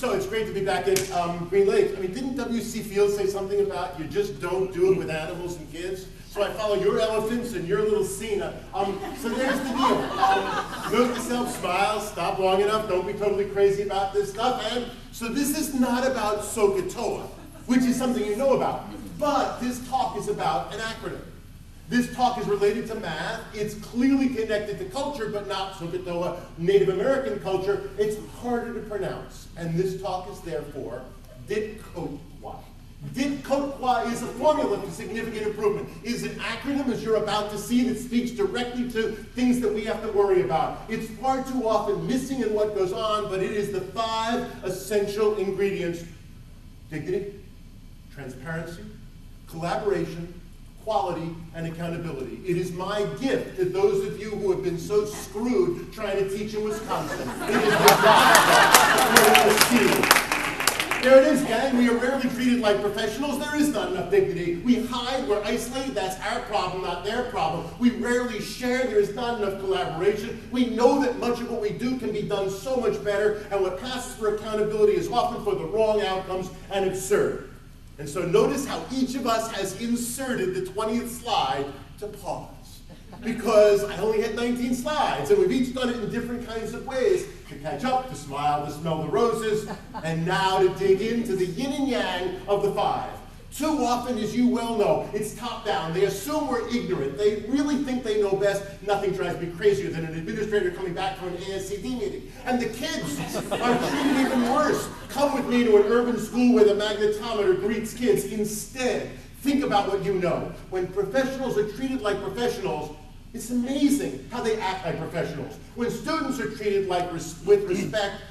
So it's great to be back at Green Lake. I mean, didn't W.C. Fields say something about you just don't do it with animals and kids? So I follow your elephants and your little Cena. So there's the deal. Note to self, smile, stop long enough, don't be totally crazy about this stuff. And so this is not about SOHCAHTOA, which is something you know about. But this talk is about an acronym. This talk is related to math. It's clearly connected to culture, but not SOHCAHTOA, Native American culture. It's harder to pronounce. And this talk is therefore DITCOTQUA. DITCOTQUA is a formula for significant improvement. It is an acronym, as you're about to see, that speaks directly to things that we have to worry about. It's far too often missing in what goes on, but it is the 5 essential ingredients: dignity, transparency, collaboration, quality, and accountability. It is my gift to those of you who have been so screwed trying to teach in Wisconsin. It is the gospel. There it is, gang. We are rarely treated like professionals. There is not enough dignity. We hide, we're isolated. That's our problem, not their problem. We rarely share. There is not enough collaboration. We know that much of what we do can be done so much better, and what passes for accountability is often for the wrong outcomes and absurd. And so notice how each of us has inserted the 20th slide to pause. Because I only had 19 slides, and we've each done it in different kinds of ways: to catch up, to smile, to smell the roses, and now to dig into the yin and yang of the 5. Too often, as you well know, it's top down. They assume we're ignorant. They really think they know best. Nothing drives me crazier than an administrator coming back from an ASCD meeting. And the kids are treated even worse. Come with me to an urban school where the magnetometer greets kids. Instead, think about what you know. When professionals are treated like professionals, it's amazing how they act like professionals. When students are treated with respect,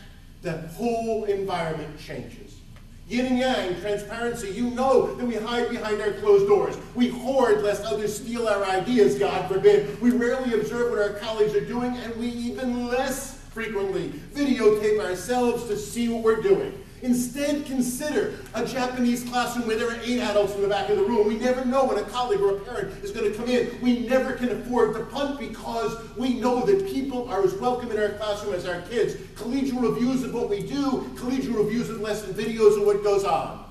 the whole environment changes. Yin and yang, transparency. You know that we hide behind our closed doors. We hoard lest others steal our ideas, God forbid. We rarely observe what our colleagues are doing, and we even less frequently videotape ourselves to see what we're doing. Instead, consider a Japanese classroom where there are 8 adults in the back of the room. We never know when a colleague or a parent is going to come in. We never can afford to punt because we know that people are as welcome in our classroom as our kids. Collegial reviews of what we do, collegial reviews of lesson videos of what goes on.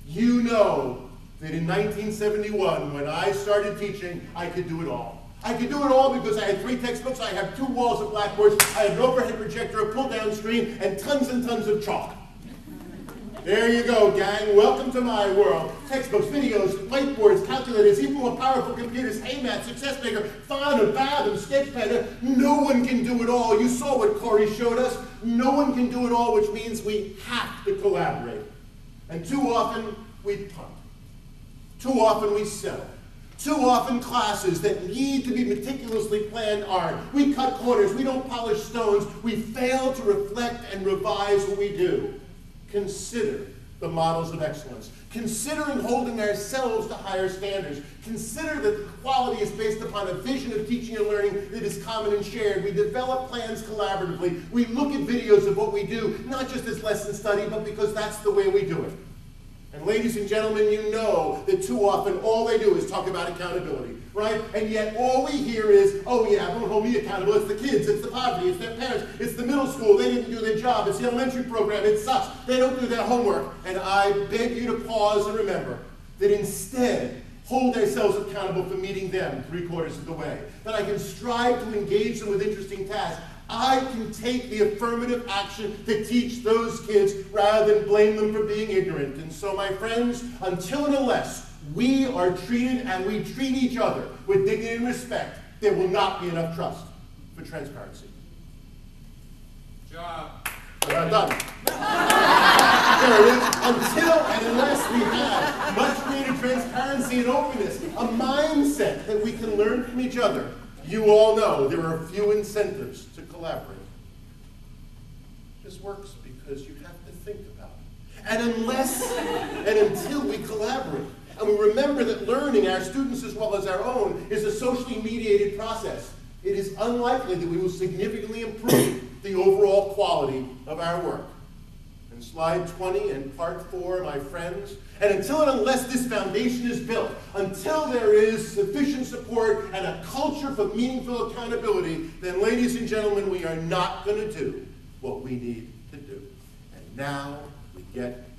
You know that in 1971, when I started teaching, I could do it all. I could do it all because I had 3 textbooks, I had 2 walls of blackboards, I had an overhead projector, a pull-down screen, and tons of chalk. There you go, gang. Welcome to my world. Textbooks, videos, whiteboards, calculators, even more powerful computers, HeyMath, SuccessMaker, Fathom, Fathom, Sketchpad. No one can do it all. You saw what Corey showed us. No one can do it all, which means we have to collaborate. And too often, we punt. Too often, we settle. Too often, classes that need to be meticulously planned aren't. We cut corners. We don't polish stones. We fail to reflect and revise what we do. Consider the models of excellence. Considering holding ourselves to higher standards. Consider that quality is based upon a vision of teaching and learning that is common and shared. We develop plans collaboratively. We look at videos of what we do, not just as lesson study, but because that's the way we do it. And ladies and gentlemen, you know that too often all they do is talk about accountability, right? And yet all we hear is, oh yeah, don't hold me accountable. It's the kids, it's the poverty, it's their parents, it's the middle school, they didn't do their job, it's the elementary program, it sucks, they don't do their homework. And I beg you to pause and remember that instead, hold ourselves accountable for meeting them 3/4 of the way. That I can strive to engage them with interesting tasks. I can take the affirmative action to teach those kids rather than blame them for being ignorant. And so, my friends, until and unless we are treated and we treat each other with dignity and respect, there will not be enough trust for transparency. Job. Well done. There it is. Until and unless we have much greater transparency and openness, a mindset that we can learn from each other, you all know there are few incentives to collaborate. This works because you have to think about it. And unless and until we collaborate, and we remember that learning, our students as well as our own, is a socially mediated process, it is unlikely that we will significantly improve the overall quality of our work. And slide 20 and part 4, my friends, and until and unless this foundation is built, until there is sufficient support and a culture for meaningful accountability, then, ladies and gentlemen, we are not going to do what we need to do. And Now we get